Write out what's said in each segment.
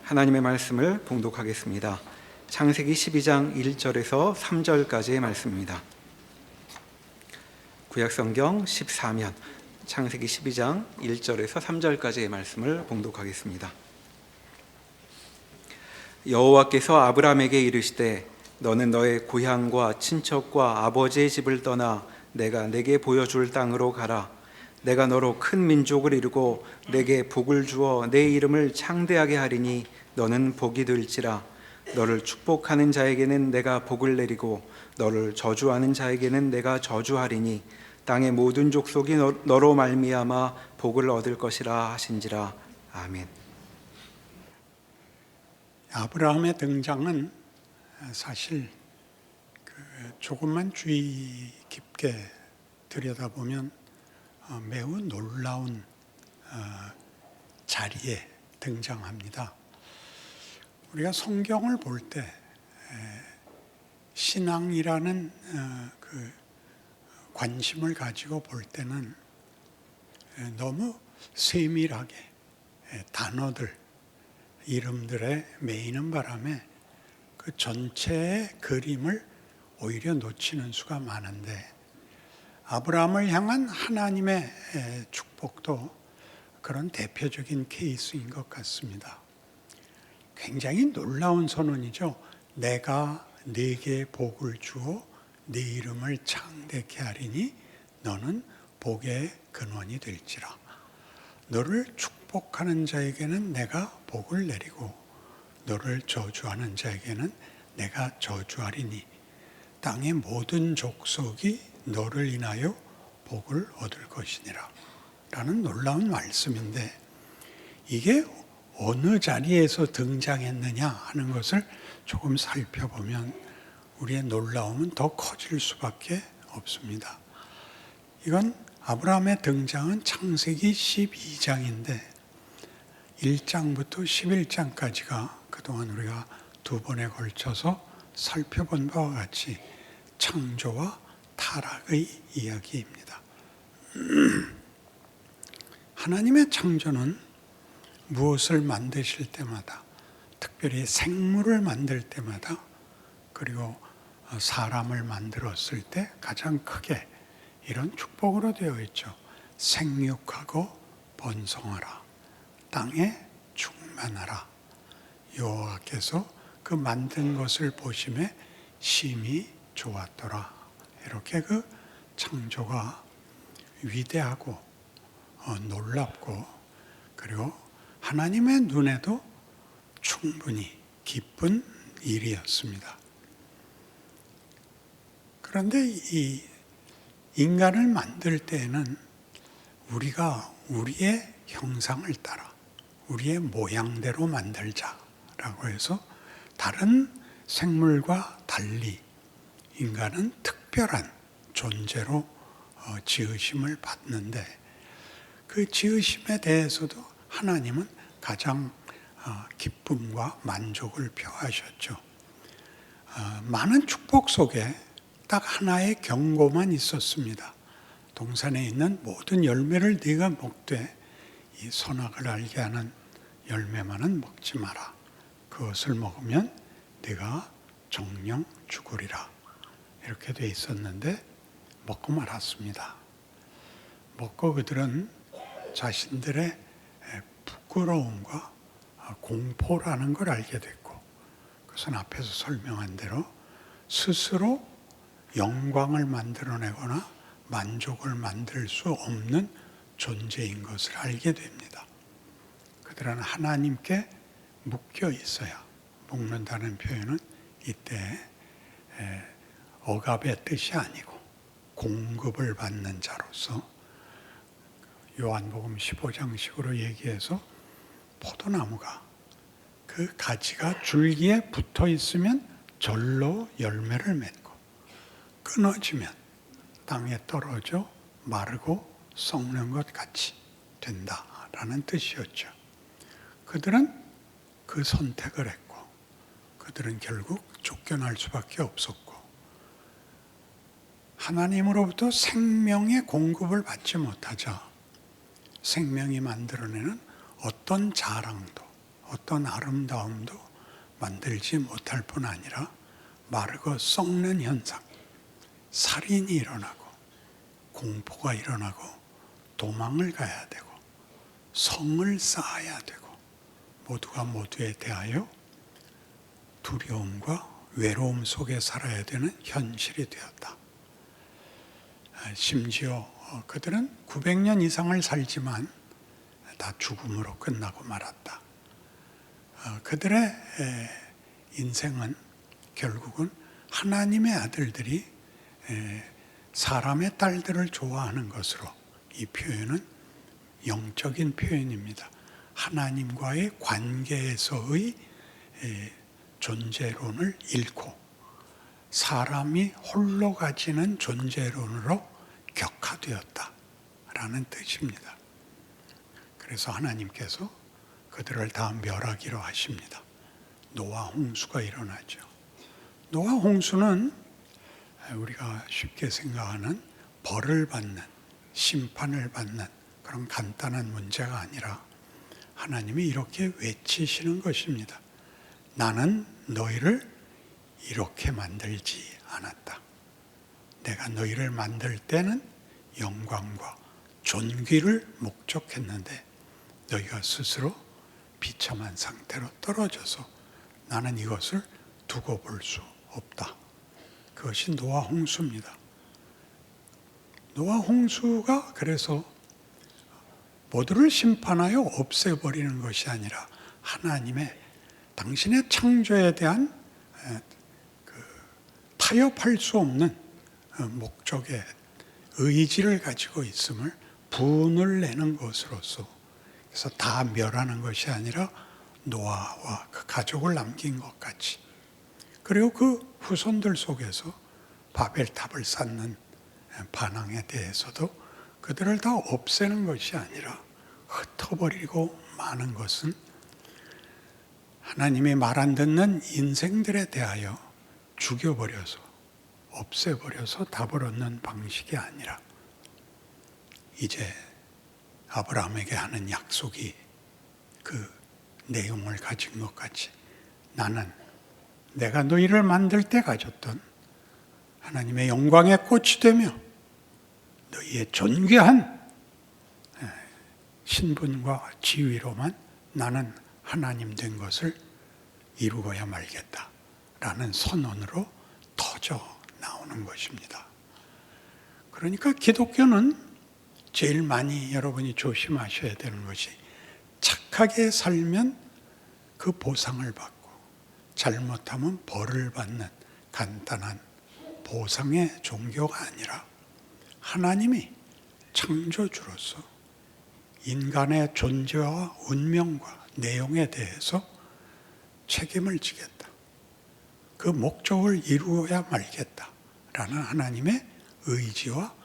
하나님의 말씀을 봉독하겠습니다. 창세기 12장 1절에서 3절까지의 말씀입니다. 구약성경 14면 창세기 12장 1절에서 3절까지의 말씀을 봉독하겠습니다. 여호와께서 아브라함에게 이르시되 너는 너의 고향과 친척과 아버지의 집을 떠나 내가 내게 보여줄 땅으로 가라. 내가 너로 큰 민족을 이루고 내게 복을 주어 내 이름을 창대하게 하리니 너는 복이 될지라. 너를 축복하는 자에게는 내가 복을 내리고 너를 저주하는 자에게는 내가 저주하리니 땅의 모든 족속이 너로 말미암아 복을 얻을 것이라 하신지라. 아멘. 아브라함의 등장은 사실 조금만 주의 깊게 들여다보면 매우 놀라운 자리에 등장합니다. 우리가 성경을 볼 때 신앙이라는 그 관심을 가지고 볼 때는 너무 세밀하게 단어들, 이름들에 매이는 바람에 그 전체의 그림을 오히려 놓치는 수가 많은데, 아브라함을 향한 하나님의 축복도 그런 대표적인 케이스인 것 같습니다. 굉장히 놀라운 선언이죠. 내가 네게 복을 주어 네 이름을 창대케 하리니 너는 복의 근원이 될지라. 너를 축복하는 자에게는 내가 복을 내리고 너를 저주하는 자에게는 내가 저주하리니 땅의 모든 족속이 너를 인하여 복을 얻을 것이니라 라는 놀라운 말씀인데, 이게 어느 자리에서 등장했느냐 하는 것을 조금 살펴보면 우리의 놀라움은 더 커질 수밖에 없습니다. 이건 아브라함의 등장은 창세기 12장인데 1장부터 11장까지가 그동안 우리가 두 번에 걸쳐서 살펴본 바와 같이 창조와 타락의 이야기입니다. 하나님의 창조는 무엇을 만드실 때마다, 특별히 생물을 만들 때마다, 그리고 사람을 만들었을 때 가장 크게 이런 축복으로 되어 있죠. 생육하고 번성하라, 땅에 충만하라. 여호와께서 그 만든 것을 보심에 심히 좋았더라. 이렇게 그 창조가 위대하고 놀랍고, 그리고 하나님의 눈에도 충분히 기쁜 일이었습니다. 그런데 이 인간을 만들 때에는 우리가 우리의 형상을 따라 우리의 모양대로 만들자라고 해서 다른 생물과 달리 인간은 특별한 존재로 지으심을 받는데, 그 지으심에 대해서도 하나님은 가장 기쁨과 만족을 표하셨죠. 많은 축복 속에 딱 하나의 경고만 있었습니다. 동산에 있는 모든 열매를 네가 먹되 이 선악을 알게 하는 열매만은 먹지 마라. 그것을 먹으면 네가 정령 죽으리라. 이렇게 돼 있었는데 먹고 말았습니다. 먹고 그들은 자신들의 부끄러움과 공포라는 걸 알게 됐고, 그것은 앞에서 설명한 대로 스스로 영광을 만들어내거나 만족을 만들 수 없는 존재인 것을 알게 됩니다. 그들은 하나님께 묶여 있어야 묶는다는 표현은 이때 억압의 뜻이 아니고 공급을 받는 자로서, 요한복음 15장식으로 얘기해서 포도나무가 그 가지가 줄기에 붙어 있으면 절로 열매를 맺고 끊어지면 땅에 떨어져 마르고 썩는 것 같이 된다라는 뜻이었죠. 그들은 그 선택을 했고, 그들은 결국 쫓겨날 수밖에 없었고, 하나님으로부터 생명의 공급을 받지 못하자 생명이 만들어내는 어떤 자랑도, 어떤 아름다움도 만들지 못할 뿐 아니라 마르고 썩는 현상, 살인이 일어나고 공포가 일어나고 도망을 가야 되고 성을 쌓아야 되고 모두가 모두에 대하여 두려움과 외로움 속에 살아야 되는 현실이 되었다. 심지어 그들은 900년 이상을 살지만 다 죽음으로 끝나고 말았다. 그들의 인생은 결국은 하나님의 아들들이 사람의 딸들을 좋아하는 것으로, 이 표현은 영적인 표현입니다. 하나님과의 관계에서의 존재론을 잃고 사람이 홀로 가지는 존재론으로 격화되었다라는 뜻입니다. 그래서 하나님께서 그들을 다 멸하기로 하십니다. 노아 홍수가 일어나죠. 노아 홍수는 우리가 쉽게 생각하는 벌을 받는, 심판을 받는 그런 간단한 문제가 아니라 하나님이 이렇게 외치시는 것입니다. 나는 너희를 이렇게 만들지 않았다. 내가 너희를 만들 때는 영광과 존귀를 목적했는데 너희가 스스로 비참한 상태로 떨어져서 나는 이것을 두고 볼 수 없다. 그것이 노아 홍수입니다. 노아 홍수가 그래서 모두를 심판하여 없애버리는 것이 아니라 하나님의 당신의 창조에 대한 타협할 수 없는 목적의 의지를 가지고 있음을 분을 내는 것으로서, 그래서 다 멸하는 것이 아니라 노아와 그 가족을 남긴 것 같이, 그리고 그 후손들 속에서 바벨탑을 쌓는 반항에 대해서도 그들을 다 없애는 것이 아니라 흩어버리고 마는 것은 하나님이 말 안 듣는 인생들에 대하여 죽여버려서 없애버려서 답을 방식이 아니라 이제 아브라함에게 하는 약속이 그 내용을 가진 것 같이, 나는 내가 너희를 만들 때 가졌던 하나님의 영광의 꽃이 되며 너희의 존귀한 신분과 지위로만 나는 하나님 된 것을 이루어야 말겠다라는 선언으로 터져 나오는 것입니다. 그러니까 기독교는 제일 많이 여러분이 조심하셔야 되는 것이, 착하게 살면 그 보상을 받고 잘못하면 벌을 받는 간단한 보상의 종교가 아니라 하나님이 창조주로서 인간의 존재와 운명과 내용에 대해서 책임을 지겠다, 그 목적을 이루어야 말겠다라는 하나님의 의지와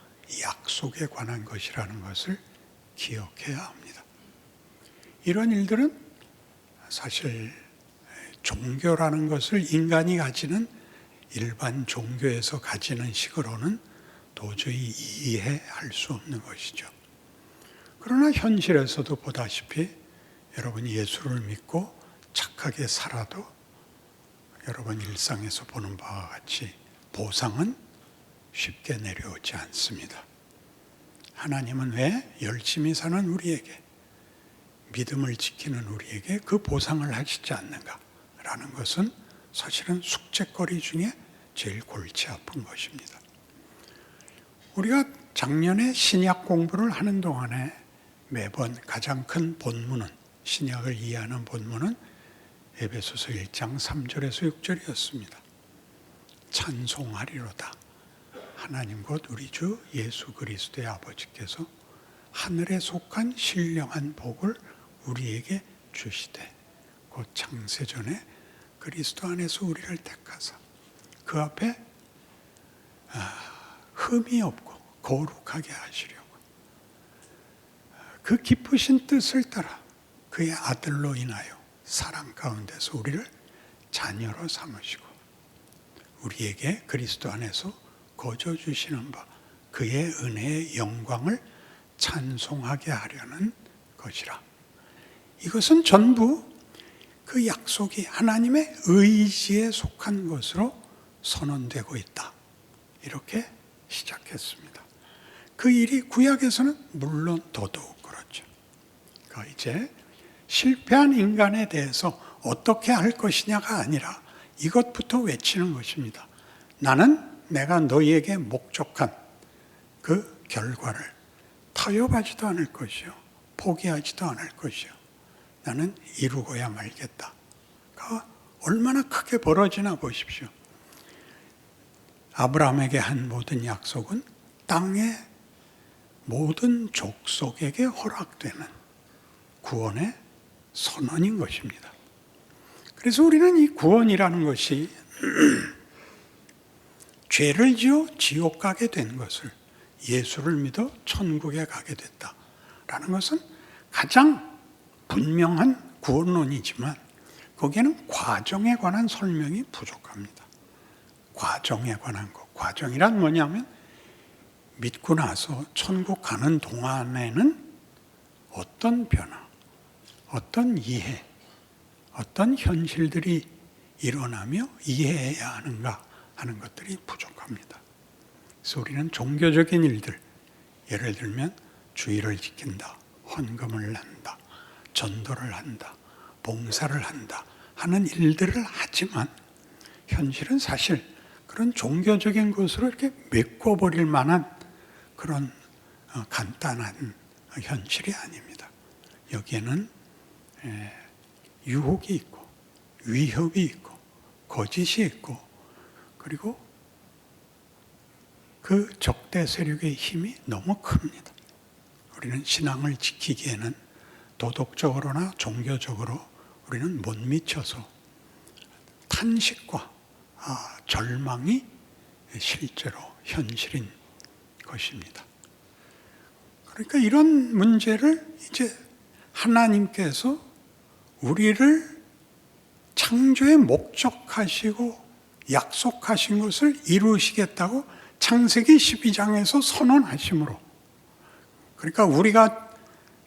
약속에 관한 것이라는 것을 기억해야 합니다. 이런 일들은 사실 종교라는 것을 인간이 가지는 일반 종교에서 가지는 식으로는 도저히 이해할 수 없는 것이죠. 그러나 현실에서도 보다시피 여러분이 예수를 믿고 착하게 살아도 여러분 일상에서 보는 바와 같이 보상은 쉽게 내려오지 않습니다. 하나님은 왜 열심히 사는 우리에게, 믿음을 지키는 우리에게 그 보상을 하시지 않는가라는 것은 사실은 숙제거리 중에 제일 골치 아픈 것입니다. 우리가 작년에 신약 공부를 하는 동안에 매번 가장 큰 본문은, 신약을 이해하는 본문은 에베소서 1장 3절에서 6절이었습니다. 찬송하리로다. 하나님 곧 우리 주 예수 그리스도의 아버지께서 하늘에 속한 신령한 복을 우리에게 주시되 곧 창세전에 그리스도 안에서 우리를 택하사 그 앞에 흠이 없고 거룩하게 하시려고 그 기쁘신 뜻을 따라 그의 아들로 인하여 사랑 가운데서 우리를 자녀로 삼으시고 우리에게 그리스도 안에서 거저 주시는 바 그의 은혜의 영광을 찬송하게 하려는 것이라. 이것은 전부 그 약속이 하나님의 의지에 속한 것으로 선언되고 있다. 이렇게 시작했습니다. 그 일이 구약에서는 물론 더더욱 그렇죠. 그러니까 이제 실패한 인간에 대해서 어떻게 할 것이냐가 아니라 이것부터 외치는 것입니다. 나는 내가 너희에게 목적한 그 결과를 타협하지도 않을 것이요, 포기하지도 않을 것이요, 나는 이루고야 말겠다. 그러니까 얼마나 크게 벌어지나 보십시오. 아브라함에게 한 모든 약속은 땅의 모든 족속에게 허락되는 구원의 선언인 것입니다. 그래서 우리는 이 구원이라는 것이 죄를 지어 지옥 가게 된 것을 예수를 믿어 천국에 가게 됐다라는 것은 가장 분명한 구원론이지만 거기에는 과정에 관한 설명이 부족합니다. 과정에 관한 것. 과정이란 뭐냐면 믿고 나서 천국 가는 동안에는 어떤 변화, 어떤 이해, 어떤 현실들이 일어나며 이해해야 하는가 하는 것들이 부족합니다. 그래서 우리는 종교적인 일들, 예를 들면 주의를 지킨다, 헌금을 한다, 전도를 한다, 봉사를 한다 하는 일들을 하지만 현실은 사실 그런 종교적인 것으로 이렇게 메꿔버릴 만한 그런 간단한 현실이 아닙니다. 여기에는 유혹이 있고 위협이 있고 거짓이 있고 그리고 그 적대 세력의 힘이 너무 큽니다. 우리는 신앙을 지키기에는 도덕적으로나 종교적으로 우리는 못 미쳐서 탄식과 절망이 실제로 현실인 것입니다. 그러니까 이런 문제를 이제 하나님께서 우리를 창조에 목적하시고 약속하신 것을 이루시겠다고 창세기 12장에서 선언하심으로, 그러니까 우리가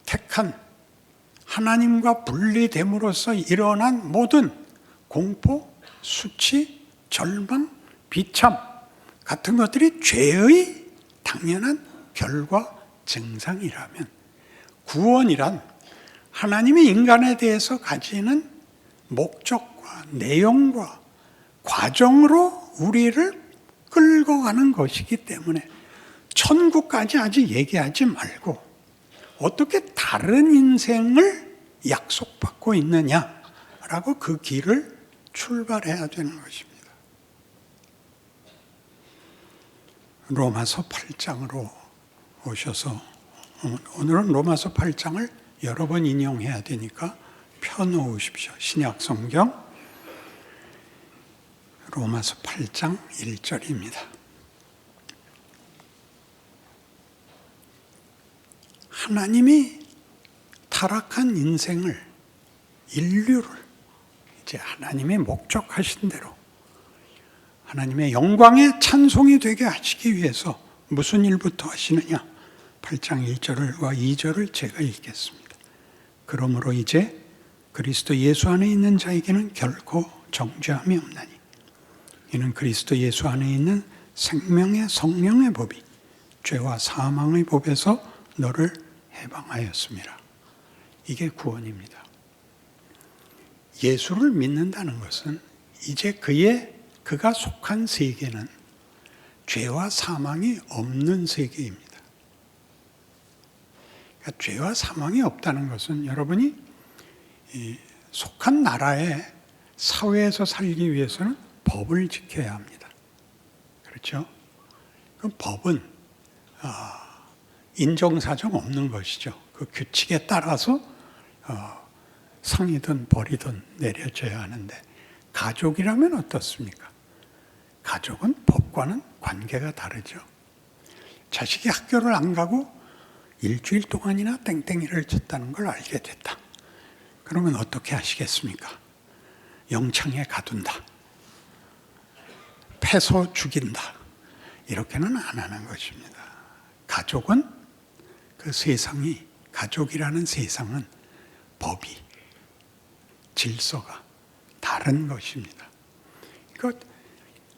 택한 하나님과 분리됨으로써 일어난 모든 공포, 수치, 절망, 비참 같은 것들이 죄의 당연한 결과 증상이라면 구원이란 하나님이 인간에 대해서 가지는 목적과 내용과 과정으로 우리를 끌고 가는 것이기 때문에 천국까지 아직 얘기하지 말고 어떻게 다른 인생을 약속받고 있느냐라고 그 길을 출발해야 되는 것입니다. 로마서 8장으로 오셔서 오늘은 로마서 8장을 여러 번 인용해야 되니까 펴놓으십시오. 신약 성경 로마서 8장 1절입니다. 하나님이 타락한 인생을, 인류를 이제 하나님의 목적하신 대로 하나님의 영광의 찬송이 되게 하시기 위해서 무슨 일부터 하시느냐? 8장 1절과 2절을 제가 읽겠습니다. 그러므로 이제 그리스도 예수 안에 있는 자에게는 결코 정죄함이 없나니 이는 그리스도 예수 안에 있는 생명의 성령의 법이 죄와 사망의 법에서 너를 해방하였습니다. 이게 구원입니다. 예수를 믿는다는 것은 이제 그가 속한 세계는 죄와 사망이 없는 세계입니다. 그러니까 죄와 사망이 없다는 것은 여러분이 속한 나라의 사회에서 살기 위해서는 법을 지켜야 합니다. 그렇죠? 그 법은 인정사정 없는 것이죠. 그 규칙에 따라서 상이든 벌이든 내려져야 하는데 가족이라면 어떻습니까? 가족은 법과는 관계가 다르죠. 자식이 학교를 안 가고 일주일 동안이나 땡땡이를 쳤다는 걸 알게 됐다. 그러면 어떻게 하시겠습니까? 영창에 가둔다. 패서 죽인다. 이렇게는 안 하는 것입니다. 가족은 가족이라는 세상은 법이 질서가 다른 것입니다. 그러니까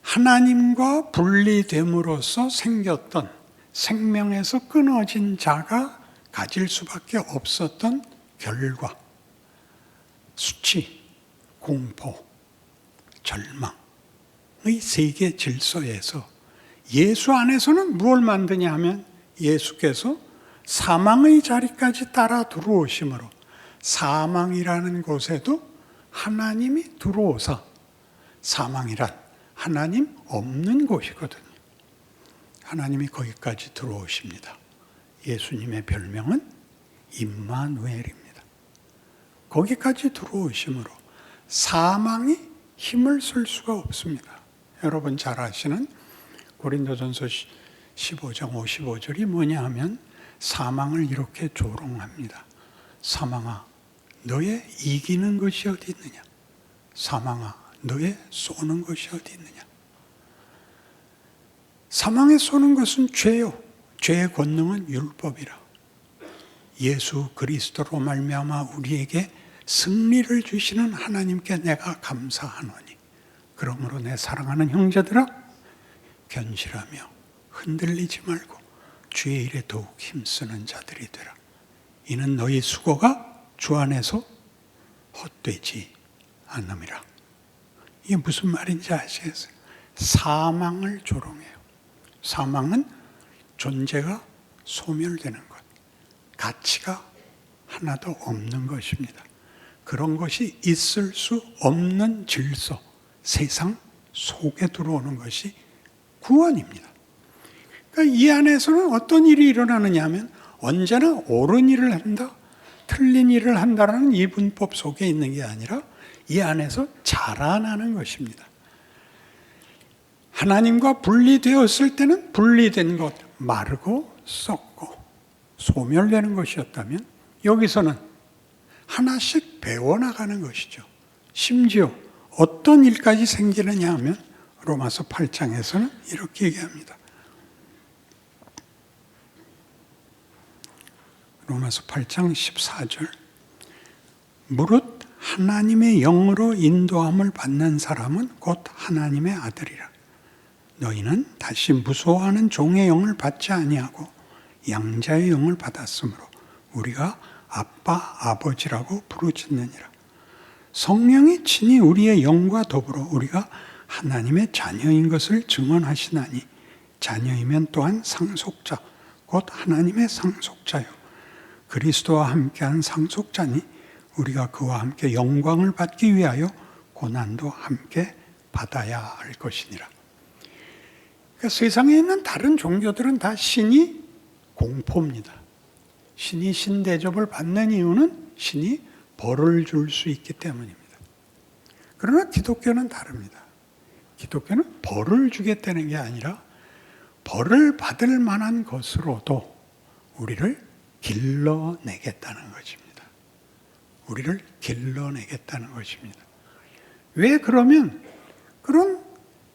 하나님과 분리됨으로써 생겼던 생명에서 끊어진 자가 가질 수밖에 없었던 결과, 수치, 공포, 절망의 세계 질서에서 예수 안에서는 무엇을 만드냐 하면 예수께서 사망의 자리까지 따라 들어오심으로 사망이라는 곳에도 하나님이 들어오사, 사망이란 하나님 없는 곳이거든요. 하나님이 거기까지 들어오십니다. 예수님의 별명은 임마누엘입니다. 거기까지 들어오심으로 사망이 힘을 쓸 수가 없습니다. 여러분 잘 아시는 고린도전서 15장 55절이 뭐냐 하면 사망을 이렇게 조롱합니다. 사망아, 너의 이기는 것이 어디 있느냐? 사망아, 너의 쏘는 것이 어디 있느냐? 사망에 쏘는 것은 죄요. 죄의 권능은 율법이라. 예수 그리스도로 말미암아 우리에게 승리를 주시는 하나님께 내가 감사하노니 그러므로 내 사랑하는 형제들아 견실하며 흔들리지 말고 주의 일에 더욱 힘쓰는 자들이 되라. 이는 너희 수고가 주 안에서 헛되지 않음이라. 이게 무슨 말인지 아시겠어요? 사망을 조롱해요. 사망은 존재가 소멸되는 것, 가치가 하나도 없는 것입니다. 그런 것이 있을 수 없는 질서, 세상 속에 들어오는 것이 구원입니다. 그러니까 이 안에서는 어떤 일이 일어나느냐 하면 언제나 옳은 일을 한다, 틀린 일을 한다는 이분법 속에 있는 게 아니라 이 안에서 자라나는 것입니다. 하나님과 분리되었을 때는 분리된 것, 마르고 썩고 소멸되는 것이었다면 여기서는 하나씩 배워나가는 것이죠. 심지어 어떤 일까지 생기느냐 하면 로마서 8장에서는 이렇게 얘기합니다. 로마서 8장 14절 무릇 하나님의 영으로 인도함을 받는 사람은 곧 하나님의 아들이라. 너희는 다시 무서워하는 종의 영을 받지 아니하고 양자의 영을 받았으므로 우리가 아빠, 아버지라고 부르짖느니라. 성령이 친히 우리의 영과 더불어 우리가 하나님의 자녀인 것을 증언하시나니 자녀이면 또한 상속자, 곧 하나님의 상속자요. 그리스도와 함께한 상속자니 우리가 그와 함께 영광을 받기 위하여 고난도 함께 받아야 할 것이니라. 그러니까 세상에 있는 다른 종교들은 다 신이 공포입니다. 신이 신대접을 받는 이유는 신이 벌을 줄 수 있기 때문입니다. 그러나 기독교는 다릅니다. 기독교는 벌을 주겠다는 게 아니라 벌을 받을 만한 것으로도 우리를 길러내겠다는 것입니다. 우리를 길러내겠다는 것입니다. 왜 그러면 그런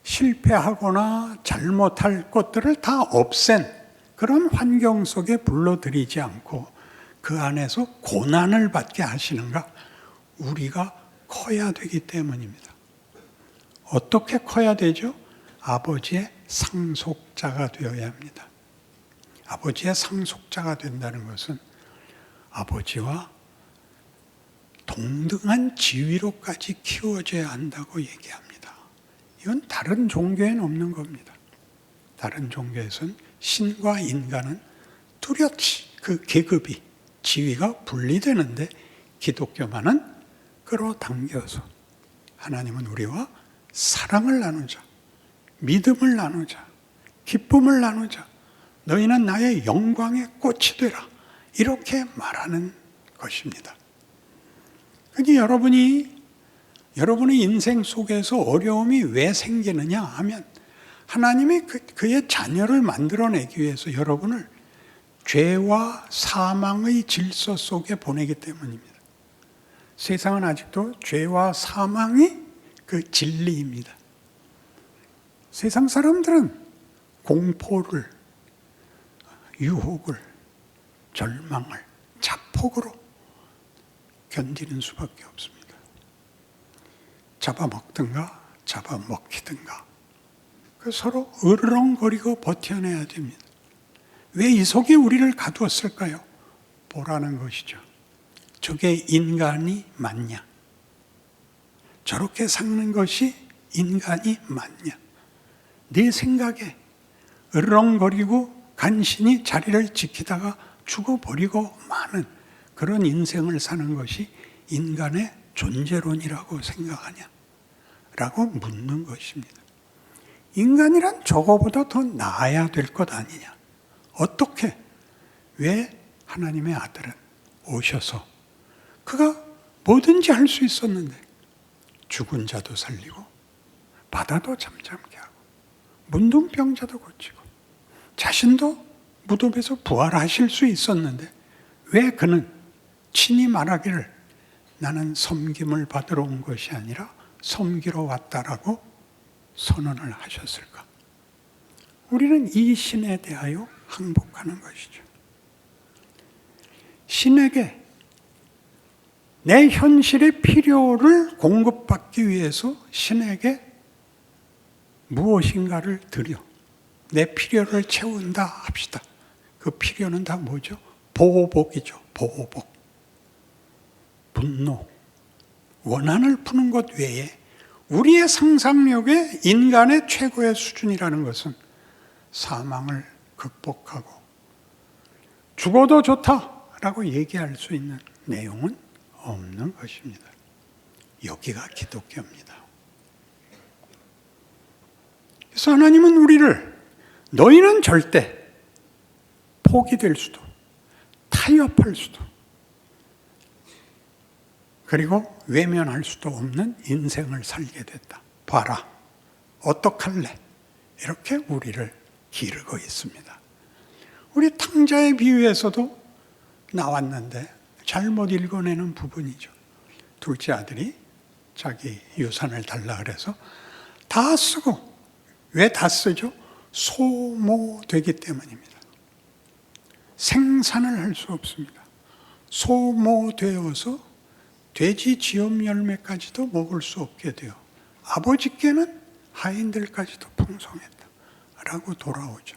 실패하거나 잘못할 것들을 다 없앤 그런 환경 속에 불러들이지 않고 그 안에서 고난을 받게 하시는가? 우리가 커야 되기 때문입니다. 어떻게 커야 되죠? 아버지의 상속자가 되어야 합니다. 아버지의 상속자가 된다는 것은 아버지와 동등한 지위로까지 키워져야 한다고 얘기합니다. 이건 다른 종교에는 없는 겁니다. 다른 종교에서는 신과 인간은 뚜렷이 그 계급이, 지위가 분리되는데 기독교만은 끌어당겨서 하나님은 우리와 사랑을 나누자, 믿음을 나누자, 기쁨을 나누자, 너희는 나의 영광의 꽃이 되라, 이렇게 말하는 것입니다. 그러니까 여러분의 인생 속에서 어려움이 왜 생기느냐 하면 하나님이 그의 자녀를 만들어내기 위해서 여러분을 죄와 사망의 질서 속에 보내기 때문입니다. 세상은 아직도 죄와 사망이 그 진리입니다. 세상 사람들은 공포를, 유혹을, 절망을 자폭으로 견디는 수밖에 없습니다. 잡아먹든가 잡아먹히든가 그 서로 으르렁거리고 버텨내야 됩니다. 왜 이 속에 우리를 가두었을까요? 보라는 것이죠. 저게 인간이 맞냐? 저렇게 사는 것이 인간이 맞냐? 네 생각에 으르렁거리고 간신히 자리를 지키다가 죽어버리고 마는 그런 인생을 사는 것이 인간의 존재론이라고 생각하냐? 라고 묻는 것입니다. 인간이란 저거보다 더 나아야 될 것 아니냐? 어떻게? 왜 하나님의 아들은 오셔서 그가 뭐든지 할 수 있었는데 죽은 자도 살리고 바다도 잠잠게 하고 문둥병자도 고치고 자신도 무덤에서 부활하실 수 있었는데 왜 그는 친히 말하기를 나는 섬김을 받으러 온 것이 아니라 섬기러 왔다라고 선언을 하셨을까? 우리는 이 신에 대하여 항복하는 것이죠. 신에게 내 현실의 필요를 공급받기 위해서 신에게 무엇인가를 드려 내 필요를 채운다 합시다. 그 필요는 다 뭐죠? 보복이죠. 보복. 분노. 원한을 푸는 것 외에 우리의 상상력의 인간의 최고의 수준이라는 것은 사망을 극복하고 죽어도 좋다라고 얘기할 수 있는 내용은 없는 것입니다. 여기가 기독교입니다. 그래서 하나님은 우리를 너희는 절대 포기될 수도 타협할 수도 그리고 외면할 수도 없는 인생을 살게 됐다. 봐라. 어떡할래? 이렇게 우리를 기르고 있습니다. 우리 탕자의 비유에서도 나왔는데 잘못 읽어내는 부분이죠. 둘째 아들이 자기 유산을 달라 그래서 다 쓰고 왜 다 쓰죠? 소모되기 때문입니다. 생산을 할 수 없습니다. 소모되어서 돼지 지엄 열매까지도 먹을 수 없게 돼요. 아버지께는 하인들까지도 풍성했다 라고 돌아오죠.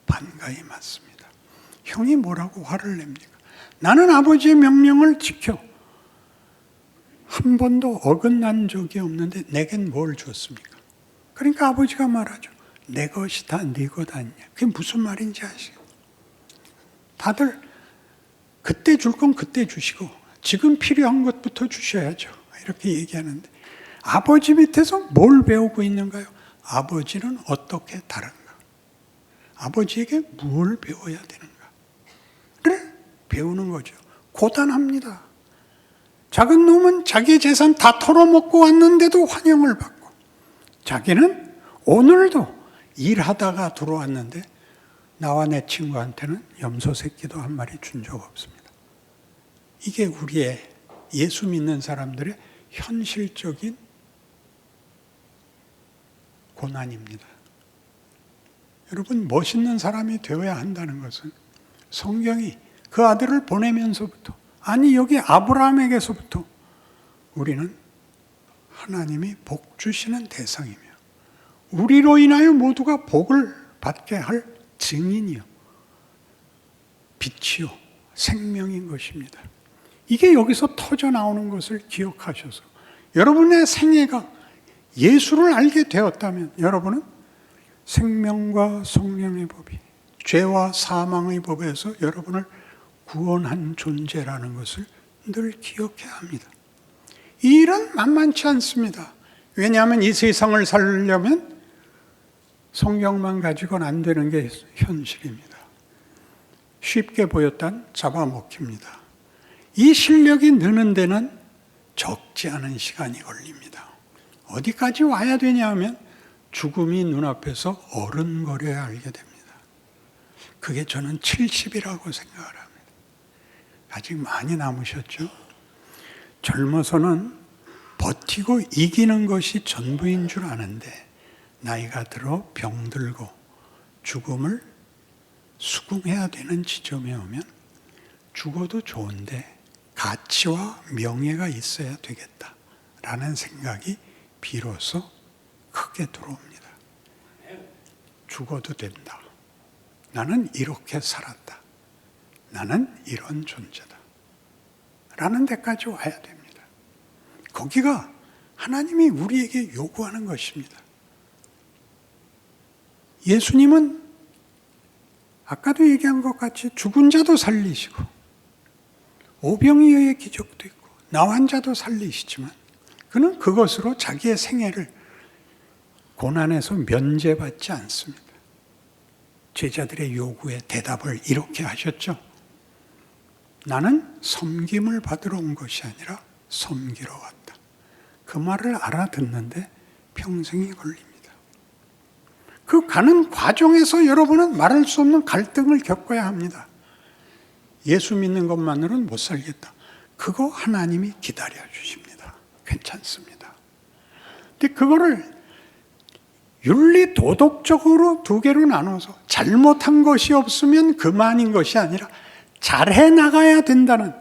반가이 맞습니다. 형이 뭐라고 화를 냅니까? 나는 아버지의 명령을 지켜 한 번도 어긋난 적이 없는데 내겐 뭘 줬습니까? 그러니까 아버지가 말하죠. 내 것이 다 네 것 아니냐. 그게 무슨 말인지 아시죠? 다들 그때 줄 건 그때 주시고 지금 필요한 것부터 주셔야죠. 이렇게 얘기하는데 아버지 밑에서 뭘 배우고 있는가요? 아버지는 어떻게 다른가? 아버지에게 뭘 배워야 되는가를 배우는 거죠. 고단합니다. 작은 놈은 자기 재산 다 털어먹고 왔는데도 환영을 받고 자기는 오늘도 일하다가 들어왔는데 나와 내 친구한테는 염소 새끼도 한 마리 준 적 없습니다. 이게 우리의 예수 믿는 사람들의 현실적인 고난입니다. 여러분, 멋있는 사람이 되어야 한다는 것은 성경이 그 아들을 보내면서부터, 아니 여기 아브라함에게서부터 우리는 하나님이 복 주시는 대상이며 우리로 인하여 모두가 복을 받게 할 증인이요 빛이요 생명인 것입니다. 이게 여기서 터져 나오는 것을 기억하셔서 여러분의 생애가 예수를 알게 되었다면 여러분은 생명과 성령의 법이 죄와 사망의 법에서 여러분을 구원한 존재라는 것을 늘 기억해야 합니다. 이 일은 만만치 않습니다. 왜냐하면 이 세상을 살려면 성경만 가지고는 안 되는 게 현실입니다. 쉽게 보였단 잡아먹힙니다. 이 실력이 느는 데는 적지 않은 시간이 걸립니다. 어디까지 와야 되냐 하면 죽음이 눈앞에서 어른거려야 알게 됩니다. 그게 저는 70이라고 생각을 합니다. 아직 많이 남으셨죠? 젊어서는 버티고 이기는 것이 전부인 줄 아는데 나이가 들어 병들고 죽음을 수긍해야 되는 지점에 오면 죽어도 좋은데 가치와 명예가 있어야 되겠다라는 생각이 비로소 크게 들어옵니다. 죽어도 된다. 나는 이렇게 살았다. 나는 이런 존재다. 라는 데까지 와야 됩니다. 거기가 하나님이 우리에게 요구하는 것입니다. 예수님은 아까도 얘기한 것 같이 죽은 자도 살리시고 오병이어의 기적도 있고 나환 자도 살리시지만 그는 그것으로 자기의 생애를 고난에서 면제받지 않습니다. 제자들의 요구에 대답을 이렇게 하셨죠. 나는 섬김을 받으러 온 것이 아니라 섬기러 왔다. 그 말을 알아듣는데 평생이 걸립니다. 그 가는 과정에서 여러분은 말할 수 없는 갈등을 겪어야 합니다. 예수 믿는 것만으로는 못 살겠다. 그거 하나님이 기다려 주십니다. 괜찮습니다. 근데 그거를 윤리 도덕적으로 두 개로 나눠서 잘못한 것이 없으면 그만인 것이 아니라 잘해 나가야 된다는,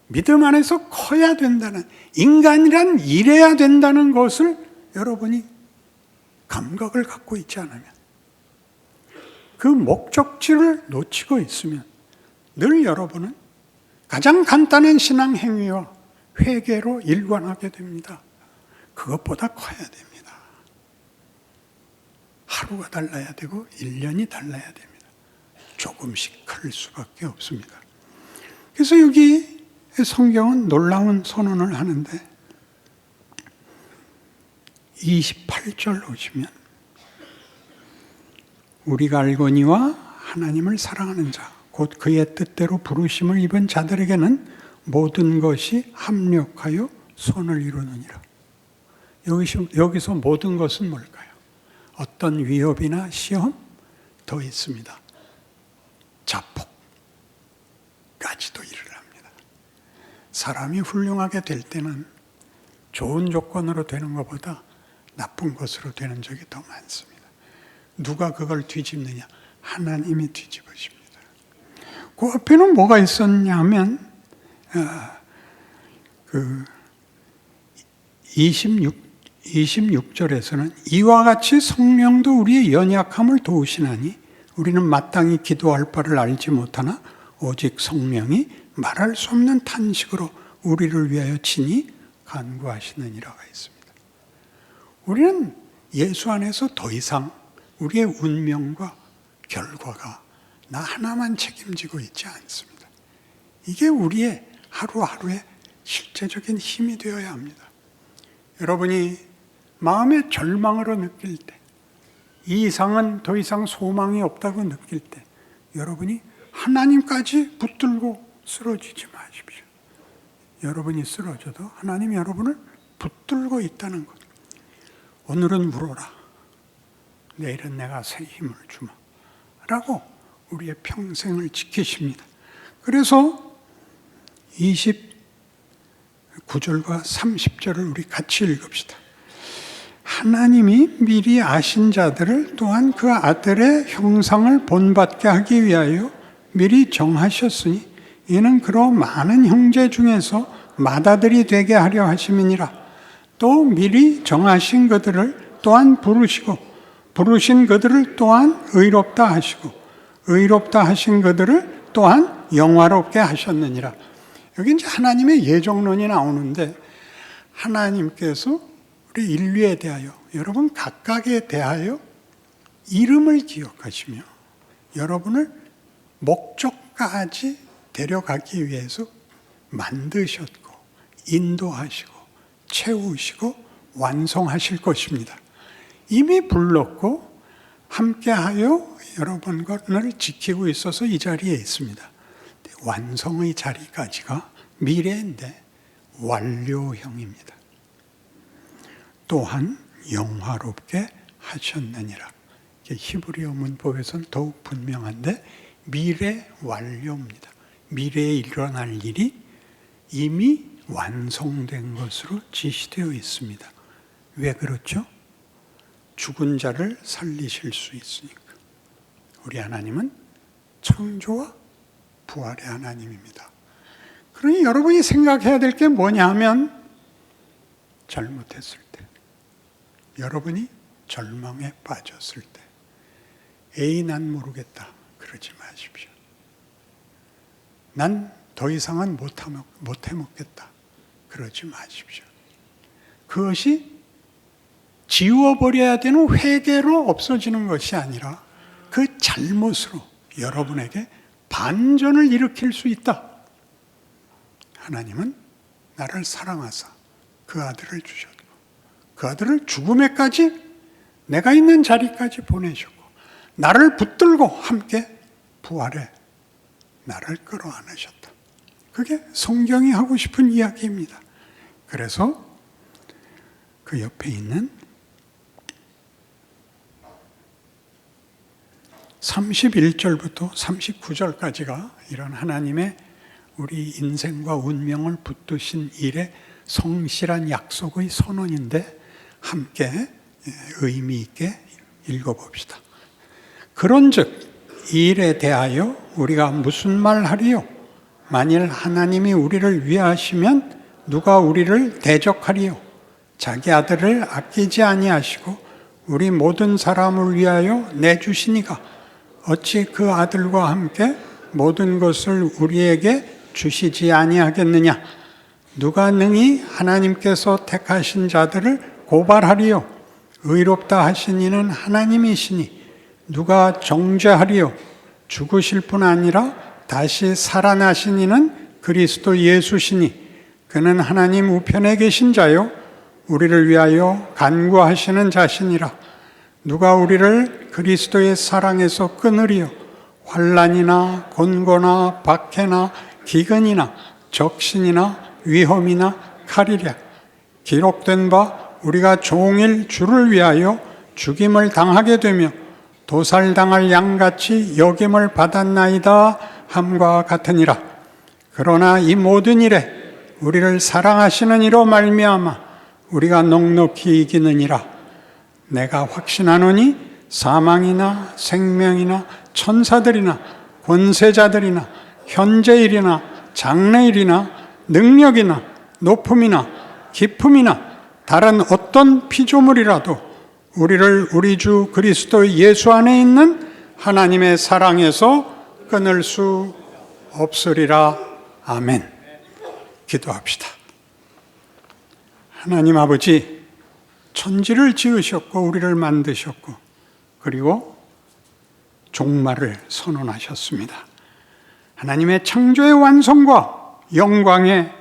믿음 안에서 커야 된다는, 인간이란 이래야 된다는 것을 여러분이 감각을 갖고 있지 않으면, 그 목적지를 놓치고 있으면 늘 여러분은 가장 간단한 신앙 행위와 회개로 일관하게 됩니다. 그것보다 커야 됩니다. 하루가 달라야 되고 1년이 달라야 됩니다. 조금씩 클 수밖에 없습니다. 그래서 여기 성경은 놀라운 선언을 하는데 28절 오시면 우리가 알거니와 하나님을 사랑하는 자 곧 그의 뜻대로 부르심을 입은 자들에게는 모든 것이 합력하여 선을 이루느니라. 여기서 모든 것은 뭘까요? 어떤 위협이나 시험 더 있습니다. 자폭까지도 일어납니다. 사람이 훌륭하게 될 때는 좋은 조건으로 되는 것보다 나쁜 것으로 되는 적이 더 많습니다. 누가 그걸 뒤집느냐? 하나님이 뒤집으십니다. 그 앞에는 뭐가 있었냐면 26절에서는 이와 같이 성령도 우리의 연약함을 도우시나니 우리는 마땅히 기도할 바를 알지 못하나 오직 성령이 말할 수 없는 탄식으로 우리를 위하여 친히 간구하시느니라가 있습니다. 우리는 예수 안에서 더 이상 우리의 운명과 결과가 나 하나만 책임지고 있지 않습니다. 이게 우리의 하루하루의 실제적인 힘이 되어야 합니다. 여러분이 마음의 절망으로 느낄 때, 이 이상은 더 이상 소망이 없다고 느낄 때 여러분이 하나님까지 붙들고 쓰러지지 마십시오. 여러분이 쓰러져도 하나님이 여러분을 붙들고 있다는 것. 오늘은 울어라. 내일은 내가 새 힘을 주마. 라고 우리의 평생을 지키십니다. 그래서 29절과 30절을 우리 같이 읽읍시다. 하나님이 미리 아신 자들을 또한 그 아들의 형상을 본받게 하기 위하여 미리 정하셨으니 이는 그로 많은 형제 중에서 맏아들이 되게 하려 하심이니라. 또 미리 정하신 그들을 또한 부르시고 부르신 그들을 또한 의롭다 하시고 의롭다 하신 그들을 또한 영화롭게 하셨느니라. 여기 이제 하나님의 예정론이 나오는데 하나님께서 우리 인류에 대하여 여러분 각각에 대하여 이름을 기억하시며 여러분을 목적까지 데려가기 위해서 만드셨고 인도하시고 채우시고 완성하실 것입니다. 이미 불렀고 함께하여 여러분을 지키고 있어서 이 자리에 있습니다. 완성의 자리까지가 미래인데 완료형입니다. 또한 영화롭게 하셨느니라. 히브리어 문법에서는 더욱 분명한데 미래 완료입니다. 미래에 일어날 일이 이미 완성된 것으로 지시되어 있습니다. 왜 그렇죠? 죽은 자를 살리실 수 있으니까. 우리 하나님은 창조와 부활의 하나님입니다. 그러니 여러분이 생각해야 될 게 뭐냐 하면 잘못했을 때 여러분이 절망에 빠졌을 때 에이 난 모르겠다 그러지 마십시오. 난 더 이상은 못 해먹겠다 그러지 마십시오. 그것이 지워버려야 되는 회개로 없어지는 것이 아니라 그 잘못으로 여러분에게 반전을 일으킬 수 있다. 하나님은 나를 사랑하사 그 아들을 주셨고 그 아들을 죽음에까지 내가 있는 자리까지 보내셨고 나를 붙들고 함께 부활해 나를 끌어안으셨다. 그게 성경이 하고 싶은 이야기입니다. 그래서 그 옆에 있는 31절부터 39절까지가 이런 하나님의 우리 인생과 운명을 붙드신 일의 성실한 약속의 선언인데 함께 의미 있게 읽어봅시다. 그런즉 이 일에 대하여 우리가 무슨 말하리요? 만일 하나님이 우리를 위하시면 누가 우리를 대적하리요? 자기 아들을 아끼지 아니하시고 우리 모든 사람을 위하여 내주시니가 어찌 그 아들과 함께 모든 것을 우리에게 주시지 아니하겠느냐? 누가 능히 하나님께서 택하신 자들을 고발하리요? 의롭다 하신 이는 하나님이시니 누가 정죄하리요? 죽으실 뿐 아니라 다시 살아나신 이는 그리스도 예수시니 그는 하나님 우편에 계신 자요 우리를 위하여 간구하시는 자시니라. 누가 우리를 그리스도의 사랑에서 끊으리요? 환난이나 곤고나 박해나 기근이나 적신이나 위험이나 칼이랴. 기록된 바 우리가 종일 주를 위하여 죽임을 당하게 되며 도살당할 양같이 여김을 받았나이다 함과 같으니라. 그러나 이 모든 일에 우리를 사랑하시는 이로 말미암아 우리가 넉넉히 이기느니라. 내가 확신하노니 사망이나 생명이나 천사들이나 권세자들이나 현재일이나 장래일이나 능력이나 높음이나 깊음이나 다른 어떤 피조물이라도 우리를 우리 주 그리스도 예수 안에 있는 하나님의 사랑에서 끊을 수 없으리라. 아멘. 기도합시다. 하나님 아버지, 천지를 지으셨고 우리를 만드셨고 그리고 종말을 선언하셨습니다. 하나님의 창조의 완성과 영광의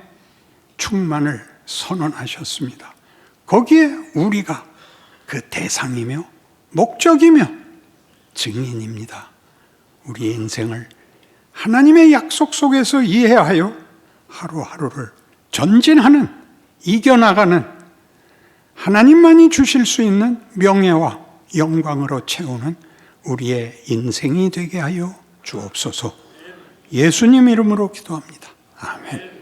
충만을 선언하셨습니다. 거기에 우리가 그 대상이며 목적이며 증인입니다. 우리의 인생을 하나님의 약속 속에서 이해하여 하루하루를 전진하는, 이겨나가는 하나님만이 주실 수 있는 명예와 영광으로 채우는 우리의 인생이 되게 하여 주옵소서. 예수님 이름으로 기도합니다. 아멘.